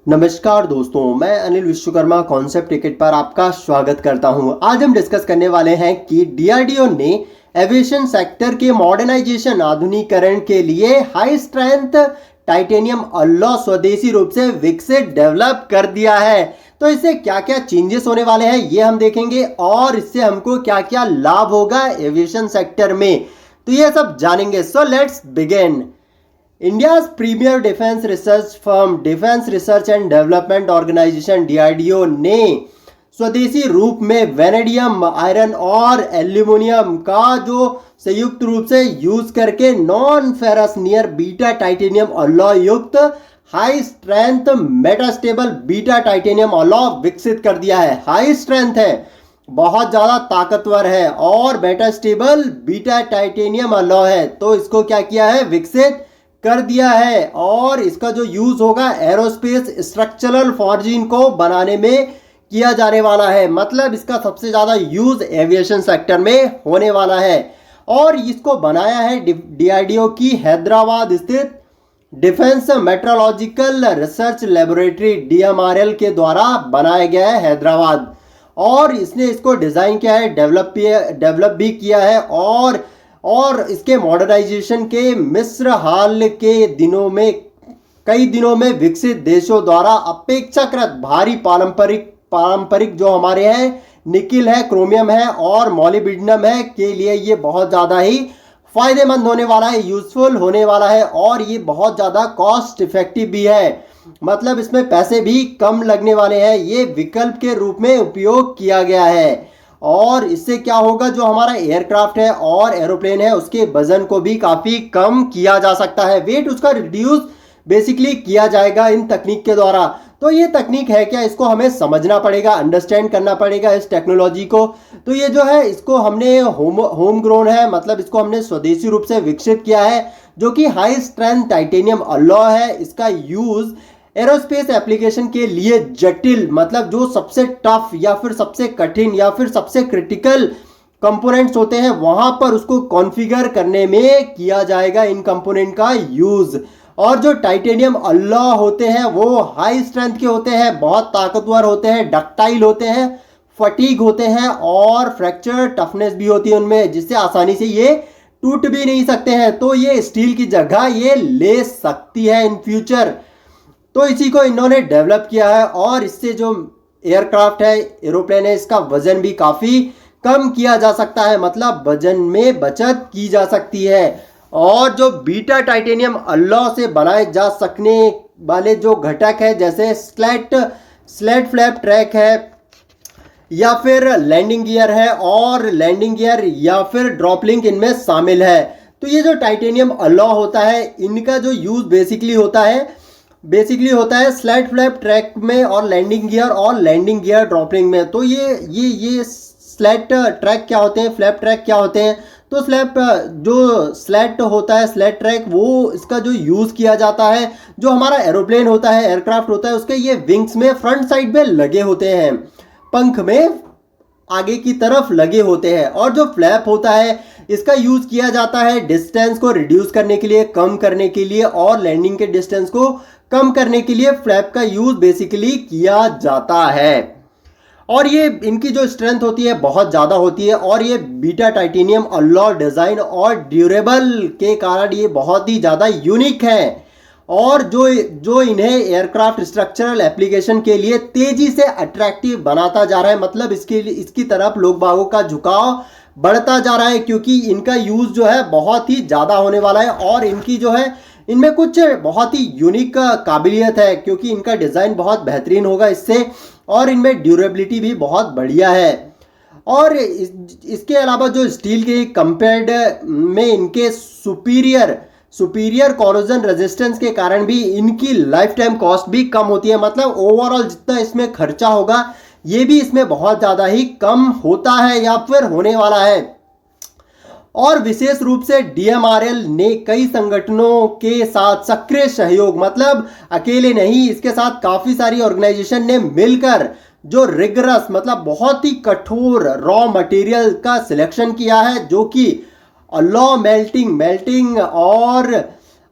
नमस्कार दोस्तों, मैं अनिल विश्वकर्मा कॉन्सेप्ट टिकट पर आपका स्वागत करता हूं। आज हम डिस्कस करने वाले हैं कि डीआरडीओ ने एविएशन सेक्टर के मॉडर्नाइजेशन आधुनिकीकरण के लिए हाई स्ट्रेंथ टाइटेनियम अलॉय स्वदेशी रूप से विकसित डेवलप कर दिया है। तो इससे क्या क्या चेंजेस होने वाले हैं ये हम देखेंगे और इससे हमको क्या क्या लाभ होगा एविएशन सेक्टर में, तो ये सब जानेंगे। So let's begin. India's premier Defence Research firm Defence Research and Development Organisation DRDO ने स्वदेशी रूप में वेनेडियम, आयरन और एल्यूमिनियम का जो संयुक्त रूप से यूज करके non ferrous near beta titanium alloy युक्त high strength metastable beta titanium alloy विकसित कर दिया है। हाई स्ट्रेंथ है, बहुत ज्यादा ताकतवर है और मेटास्टेबल बीटा टाइटेनियम अलॉय है, तो इसको क्या किया है, विकसित कर दिया है। और इसका जो यूज होगा एरोस्पेस स्ट्रक्चरल फॉर्जिंग को बनाने में किया जाने वाला है। मतलब इसका सबसे ज्यादा यूज एविएशन सेक्टर में होने वाला है। और इसको बनाया है डीआरडीओ की हैदराबाद स्थित Defence Metallurgical Research Laboratory DMRL के द्वारा बनाया गया है हैदराबाद। और इसने इसको डिजाइन किया है, डेवलप भी किया है और इसके मॉडर्नाइजेशन के मिस्र हाल के कई दिनों में विकसित देशों द्वारा अपेक्षाकृत भारी पारंपरिक जो हमारे हैं निकिल है, क्रोमियम है और मॉलिब्डेनम है के लिए ये बहुत ज़्यादा ही फायदेमंद होने वाला है, यूजफुल होने वाला है और ये बहुत ज़्यादा कॉस्ट इफेक्टिव भी है। मतलब इसमें पैसे भी कम लगने वाले हैं। ये विकल्प के रूप में उपयोग किया गया है और इससे क्या होगा, जो हमारा एयरक्राफ्ट है और एरोप्लेन है उसके वजन को भी काफ़ी कम किया जा सकता है। वेट उसका रिड्यूस बेसिकली किया जाएगा इन तकनीक के द्वारा। तो ये तकनीक है क्या, इसको हमें समझना पड़ेगा, अंडरस्टैंड करना पड़ेगा इस टेक्नोलॉजी को। तो ये जो है इसको हमने होम ग्रोन है, मतलब इसको हमने स्वदेशी रूप से विकसित किया है, जो कि हाई स्ट्रेंथ टाइटेनियम अलॉय है। इसका यूज एरोस्पेस एप्लीकेशन के लिए जटिल, मतलब जो सबसे टफ या फिर सबसे कठिन या फिर सबसे क्रिटिकल कंपोनेंट्स होते हैं वहां पर उसको कॉन्फ़िगर करने में किया जाएगा इन कंपोनेंट का यूज। और जो टाइटेनियम अलॉय होते हैं वो हाई स्ट्रेंथ के होते हैं, बहुत ताकतवर होते हैं, डक्टाइल होते हैं, फटीग होते हैं और फ्रैक्चर टफनेस भी होती है उनमें, जिससे आसानी से ये टूट भी नहीं सकते हैं। तो ये स्टील की जगह ये ले सकती है इन फ्यूचर। तो इसी को इन्होंने डेवलप किया है और इससे जो एयरक्राफ्ट है, एरोप्लेन है, इसका वजन भी काफ़ी कम किया जा सकता है, मतलब वजन में बचत की जा सकती है। और जो बीटा टाइटेनियम अलॉय से बनाए जा सकने वाले जो घटक है, जैसे स्लेट फ्लैप ट्रैक है या फिर लैंडिंग गियर है और लैंडिंग गियर या फिर ड्रॉप लिंक इनमें शामिल है। तो ये जो टाइटेनियम अलॉय होता है इनका जो यूज बेसिकली होता है स्लैट फ्लैप ट्रैक में और लैंडिंग गियर ड्रॉपलिंग में। तो ये स्लैट ट्रैक क्या होते हैं, फ्लैप ट्रैक क्या होते हैं। तो जो स्लैट होता है, स्लैट ट्रैक, वो इसका जो यूज़ किया जाता है, जो हमारा एरोप्लेन होता है, एयरक्राफ्ट होता है, उसके ये विंग्स में फ्रंट साइड में लगे होते हैं, पंख में आगे की तरफ लगे होते हैं। और जो फ्लैप होता है इसका यूज़ किया जाता है डिस्टेंस को रिड्यूस करने के लिए, कम करने के लिए और लैंडिंग के डिस्टेंस को कम करने के लिए फ्लैप का यूज बेसिकली किया जाता है। और ये इनकी जो स्ट्रेंथ होती है बहुत ज़्यादा होती है और ये बीटा टाइटेनियम अलॉय डिज़ाइन और ड्यूरेबल के कारण ये बहुत ही ज़्यादा यूनिक है और जो इन्हें एयरक्राफ्ट स्ट्रक्चरल एप्लीकेशन के लिए तेज़ी से अट्रैक्टिव बनाता जा रहा है। मतलब इसकी तरफ लोग बागों का झुकाव बढ़ता जा रहा है, क्योंकि इनका यूज़ जो है बहुत ही ज़्यादा होने वाला है और इनकी जो है इनमें कुछ बहुत ही यूनिक काबिलियत है, क्योंकि इनका डिज़ाइन बहुत बेहतरीन होगा इससे और इनमें ड्यूरेबिलिटी भी बहुत बढ़िया है। और इसके अलावा जो स्टील के कंपेयर्ड में इनके सुपीरियर कॉरोजन रेजिस्टेंस के कारण भी इनकी लाइफ टाइम कॉस्ट भी कम होती है। मतलब ओवरऑल जितना इसमें खर्चा होगा ये भी इसमें बहुत ज़्यादा ही कम होता है या फिर होने वाला है। और विशेष रूप से डीएमआरएल ने कई संगठनों के साथ सक्रिय सहयोग, मतलब अकेले नहीं, इसके साथ काफ़ी सारी ऑर्गेनाइजेशन ने मिलकर जो रिगरस, मतलब बहुत ही कठोर रॉ मटेरियल का सिलेक्शन किया है, जो कि अलॉय मेल्टिंग और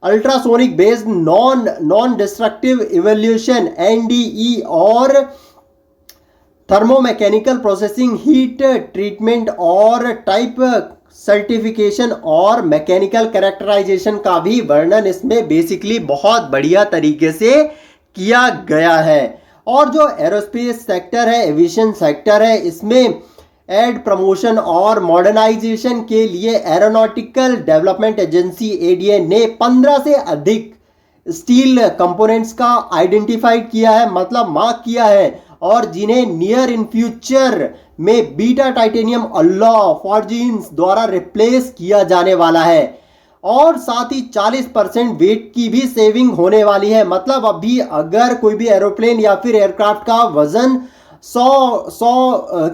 ultrasonic based non destructive evolution NDE और थर्मोमैकेनिकल प्रोसेसिंग, हीट ट्रीटमेंट और टाइप सर्टिफिकेशन और मैकेनिकल कैरेक्टराइजेशन का भी वर्णन इसमें बेसिकली बहुत बढ़िया तरीके से किया गया है। और जो एरोस्पेस सेक्टर है, एविएशन सेक्टर है, इसमें एड प्रमोशन और मॉडर्नाइजेशन के लिए एरोनॉटिकल डेवलपमेंट एजेंसी ADA ने 15 से अधिक स्टील कंपोनेंट्स का आइडेंटिफाइड किया है, मतलब मार्क किया है, और जिन्हें नियर इन फ्यूचर में बीटा टाइटेनियम अलॉय फॉर्जिंस द्वारा रिप्लेस किया जाने वाला है। और साथ ही 40% वेट की भी सेविंग होने वाली है। मतलब अभी अगर कोई भी एरोप्लेन या फिर एयरक्राफ्ट का वजन 100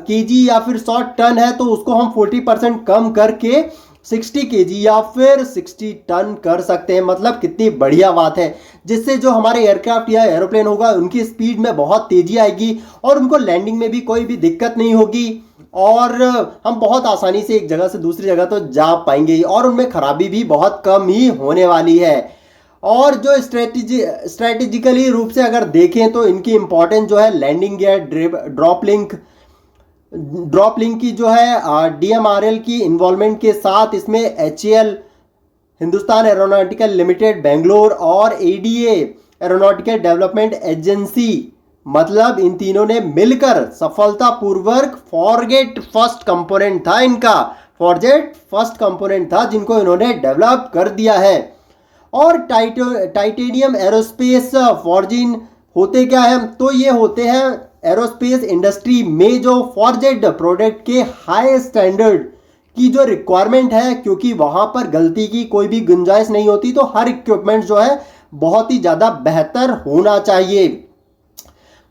केजी या फिर 100 टन है, तो उसको हम 40% कम करके 60 केजी या फिर 60 टन कर सकते हैं। मतलब कितनी बढ़िया बात है, जिससे जो हमारे एयरक्राफ्ट या एरोप्लेन होगा उनकी स्पीड में बहुत तेजी आएगी और उनको लैंडिंग में भी कोई भी दिक्कत नहीं होगी और हम बहुत आसानी से एक जगह से दूसरी जगह तो जा पाएंगे और उनमें खराबी भी बहुत कम ही होने वाली है। और जो स्ट्रेटेजिकली रूप से अगर देखें तो इनकी इंपॉर्टेंस जो है लैंडिंग गियर, ड्रॉप लिंक की जो है DMRL की इन्वॉल्वमेंट के साथ इसमें HAL Hindustan aeronautical limited Bangalore और ADA एरोनॉटिकल डेवलपमेंट एजेंसी, मतलब इन तीनों ने मिलकर सफलतापूर्वक फॉरजेट फर्स्ट कंपोनेंट था इनका, फॉरजेट फर्स्ट कंपोनेंट था जिनको इन्होंने डेवलप कर दिया है। और टाइटेनियम एरोस्पेस फॉर्जिन होते क्या है, तो ये होते हैं एरोस्पेस इंडस्ट्री में जो फॉरजेट प्रोडक्ट के हाई स्टैंडर्ड की जो रिक्वायरमेंट है, क्योंकि वहां पर गलती की कोई भी गुंजाइश नहीं होती, तो हर इक्विपमेंट जो है बहुत ही ज्यादा बेहतर होना चाहिए।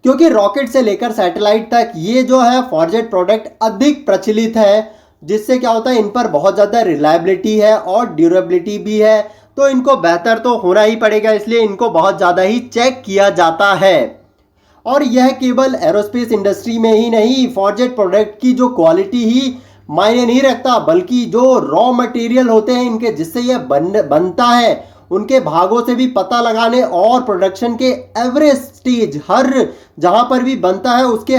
क्योंकि रॉकेट से लेकर सैटेलाइट तक ये जो है फॉरजेट प्रोडक्ट अधिक प्रचलित है, जिससे क्या होता है इन पर बहुत ज़्यादा रिलायबिलिटी है और ड्यूरेबिलिटी भी है, तो इनको बेहतर तो होना ही पड़ेगा, इसलिए इनको बहुत ज़्यादा ही चेक किया जाता है। और यह केवल एरोस्पेस इंडस्ट्री में ही नहीं, फॉरजेट प्रोडक्ट की जो क्वालिटी ही मायने नहीं रखता, बल्कि जो रॉ मटेरियल होते हैं इनके जिससे यह बनता है उनके भागों से भी पता लगाने और प्रोडक्शन के एवरेज स्टेज, हर जहां पर भी बनता है उसके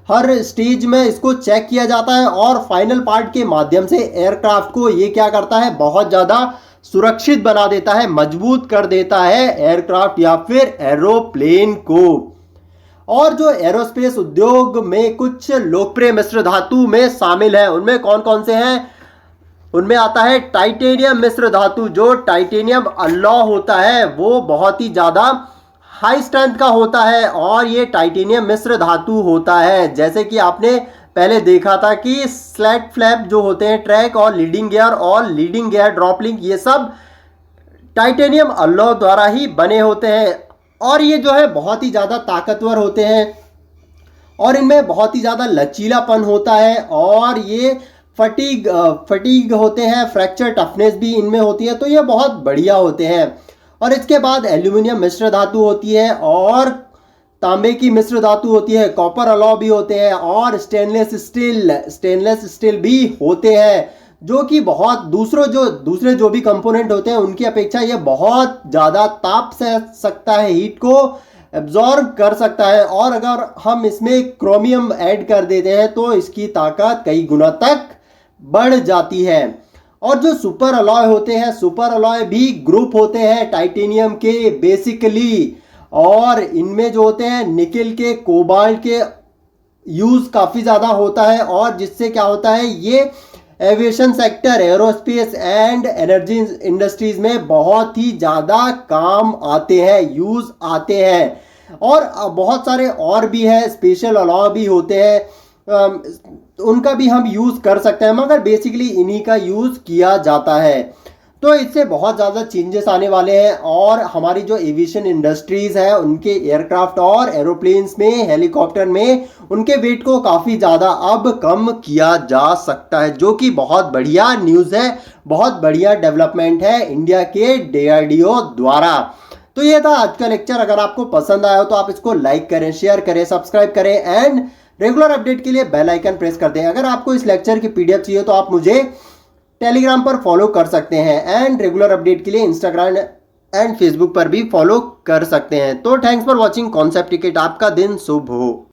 हर स्टेज में इसको चेक किया जाता है और फाइनल पार्ट के माध्यम से एयरक्राफ्ट को ये क्या करता है, बहुत ज़्यादा सुरक्षित बना देता है, मजबूत कर देता है एयरक्राफ्ट या फिर एरोप्लेन को। और जो एरोस्पेस उद्योग में कुछ लोकप्रिय मिश्र धातु में शामिल है, उनमें कौन कौन से हैं, उनमें आता है टाइटेनियम मिश्र धातु। जो टाइटेनियम अलॉय होता है वो बहुत ही ज़्यादा हाई स्ट्रेंथ का होता है और ये टाइटेनियम मिश्र धातु होता है। जैसे कि आपने पहले देखा था कि स्लैट फ्लैप जो होते हैं, ट्रैक और लीडिंग गियर ड्रॉप लिंक, ये सब टाइटेनियम अलॉय द्वारा ही बने होते हैं और ये जो है बहुत ही ज़्यादा ताकतवर होते हैं और इनमें बहुत ही ज़्यादा लचीलापन होता है और ये फटीग होते हैं, फ्रैक्चर टफनेस भी इनमें होती है, तो ये बहुत बढ़िया होते हैं। और इसके बाद एल्यूमिनियम मिश्र धातु होती है और तांबे की मिश्र धातु होती है, कॉपर अलॉय भी होते हैं और स्टेनलेस स्टील भी होते हैं, जो कि बहुत दूसरे जो भी कंपोनेंट होते हैं उनकी अपेक्षा ये बहुत ज़्यादा ताप सह सकता है, हीट को एब्जॉर्ब कर सकता है। और अगर हम इसमें क्रोमियम ऐड कर देते हैं तो इसकी ताकत कई गुना तक बढ़ जाती है। और जो सुपर अलॉय होते हैं, सुपर अलॉय भी ग्रुप होते हैं टाइटेनियम के बेसिकली, और इनमें जो होते हैं निकेल के, कोबाल्ट के यूज़ काफ़ी ज़्यादा होता है और जिससे क्या होता है ये aviation sector, aerospace and energy industries में बहुत ही ज़्यादा काम आते हैं, यूज़ आते हैं। और बहुत सारे और भी है, स्पेशल अलॉय भी होते हैं, उनका भी हम यूज़ कर सकते हैं, मगर बेसिकली इन्हीं का यूज़ किया जाता है। तो इससे बहुत ज़्यादा चेंजेस आने वाले हैं और हमारी जो एविएशन इंडस्ट्रीज़ है उनके एयरक्राफ्ट और एरोप्लेन्स में, हेलीकॉप्टर में उनके वेट को काफ़ी ज़्यादा अब कम किया जा सकता है, जो कि बहुत बढ़िया न्यूज़ है, बहुत बढ़िया डेवलपमेंट है इंडिया के DRDO द्वारा। तो ये था आज का लेक्चर। अगर आपको पसंद आया हो तो आप इसको लाइक करें, शेयर करें, सब्सक्राइब करें एंड रेगुलर अपडेट के लिए बेल आइकन प्रेस कर दें। अगर आपको इस लेक्चर की PDF चाहिए तो आप मुझे टेलीग्राम पर फॉलो कर सकते हैं एंड रेगुलर अपडेट के लिए एंड फेसबुक पर भी फॉलो कर सकते हैं। तो thanks for watching concept ticket. आपका दिन शुभ हो।